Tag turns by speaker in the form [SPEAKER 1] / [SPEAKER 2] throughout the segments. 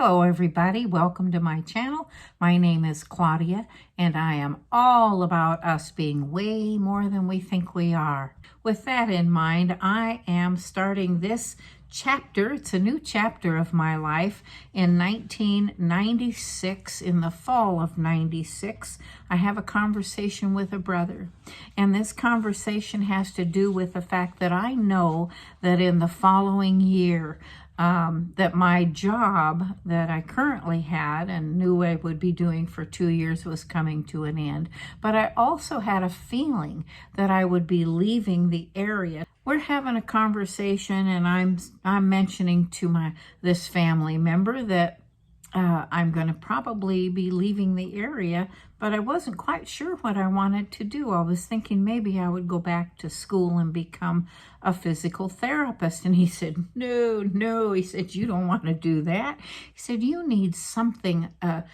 [SPEAKER 1] Hello everybody, welcome to my channel. My name is Claudia and I am all about us being way more than we think we are. With that in mind, I am starting this chapter. It's a new chapter of my life. In 1996, in the fall of 96, I have a conversation with a brother. And this conversation has to do with the fact that I know that in the following year, that my job that I currently had and knew I would be doing for 2 years was coming to an end. But I also had a feeling that I would be leaving the area. We're having a conversation and I'm mentioning to this family member that I'm going to probably be leaving the area, but I wasn't quite sure what I wanted to do. I was thinking maybe I would go back to school and become a physical therapist. And he said, no. He said, you don't want to do that. He said, you need something, a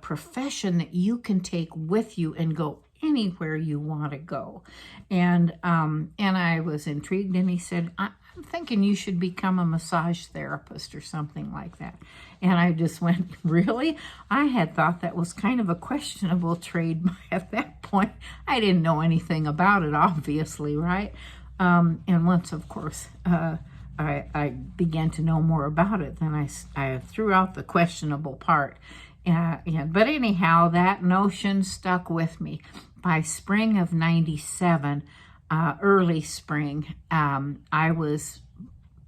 [SPEAKER 1] profession that you can take with you and go anywhere you want to go. And I was intrigued, and he said, I'm thinking you should become a massage therapist or something like that. And I just went, really? I had thought that was kind of a questionable trade at that point. I didn't know anything about it, obviously, right? And once, of course, I began to know more about it, then I threw out the questionable part. But anyhow, that notion stuck with me. By spring of 97, early spring, I was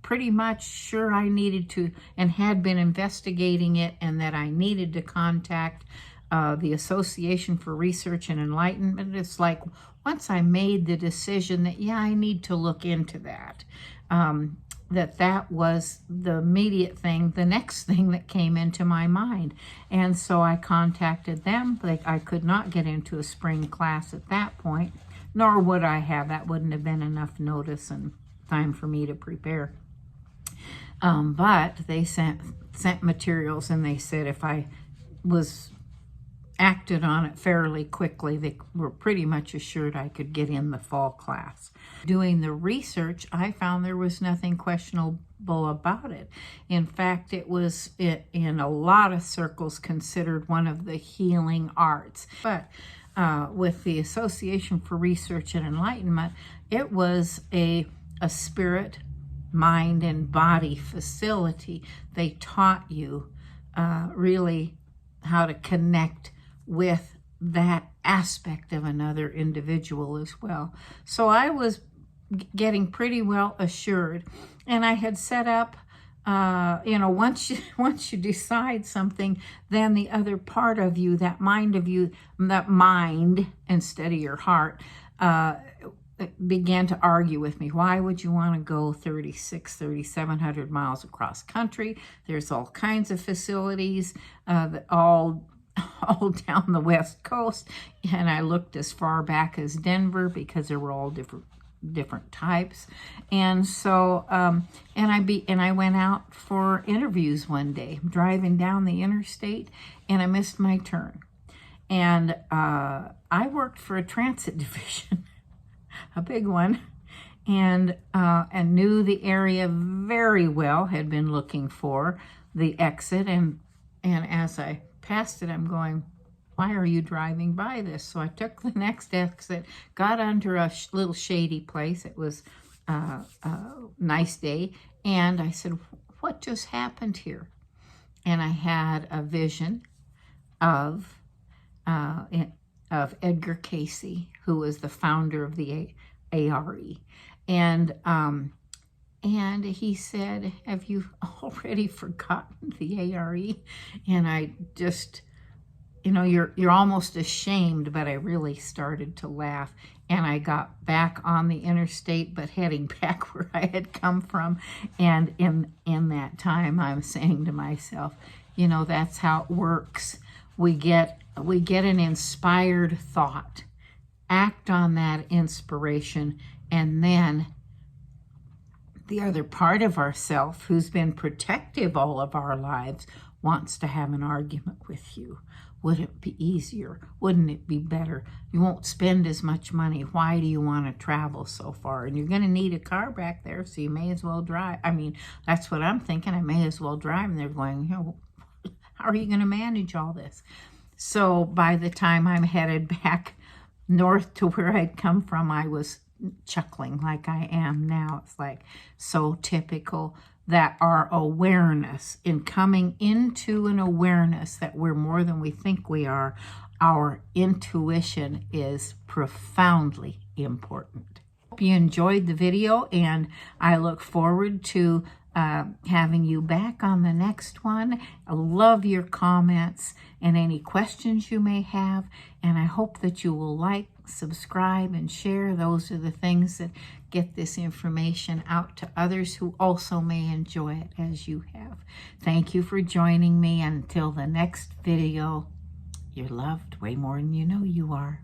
[SPEAKER 1] pretty much sure I needed to, and had been investigating it, and that I needed to contact the Association for Research and Enlightenment. It's like once I made the decision that, yeah, I need to look into that, that was the immediate thing, the next thing that came into my mind. And so I contacted them. I could not get into a spring class at that point, nor would I have. That wouldn't have been enough notice and time for me to prepare. But they sent materials, and they said if I was acted on it fairly quickly, they were pretty much assured I could get in the fall class. Doing the research, I found there was nothing questionable about it. In fact, it was in a lot of circles considered one of the healing arts. But with the Association for Research and Enlightenment, it was a spirit, mind, and body facility. They taught you really how to connect with that aspect of another individual as well. So I was getting pretty well assured, and I had set up, once you decide something, then the other part of you, that mind instead of your heart, began to argue with me. Why would you want to go 3,700 miles across country? There's all kinds of facilities, all down the West Coast, and I looked as far back as Denver because there were all different types. And so and I went out for interviews one day, driving down the interstate, and I missed my turn. And I worked for a transit division, a big one, and knew the area very well, had been looking for the exit, and as I passed it, I'm going, why are you driving by this? So I took the next exit, got under a little shady place. It was a nice day, and I said, what just happened here? And I had a vision of Edgar Casey, who was the founder of the ARE. And he said, have you already forgotten the ARE? And I just, you're almost ashamed, but I really started to laugh. And I got back on the interstate, but heading back where I had come from. And in that time, I'm saying to myself, that's how it works. We get an inspired thought, act on that inspiration, and then the other part of ourself, who's been protective all of our lives, wants to have an argument with you, Wouldn't it be easier? Wouldn't it be better? You won't spend as much money. Why do you want to travel so far? And you're going to need a car back there, so you may as well drive. I mean, that's what I'm thinking. I may as well drive. And they're going, you know, how are you going to manage all this? So by the time I'm headed back north to where I'd come from, I was chuckling like I am now. It's like so typical that our awareness, in coming into an awareness that we're more than we think we are, our intuition is profoundly important. Hope you enjoyed the video, and I look forward to having you back on the next one. I love your comments and any questions you may have, and I hope that you will like, subscribe, and share. Those are the things that get this information out to others who also may enjoy it as you have. Thank you for joining me. Until the next video, you're loved way more than you know you are.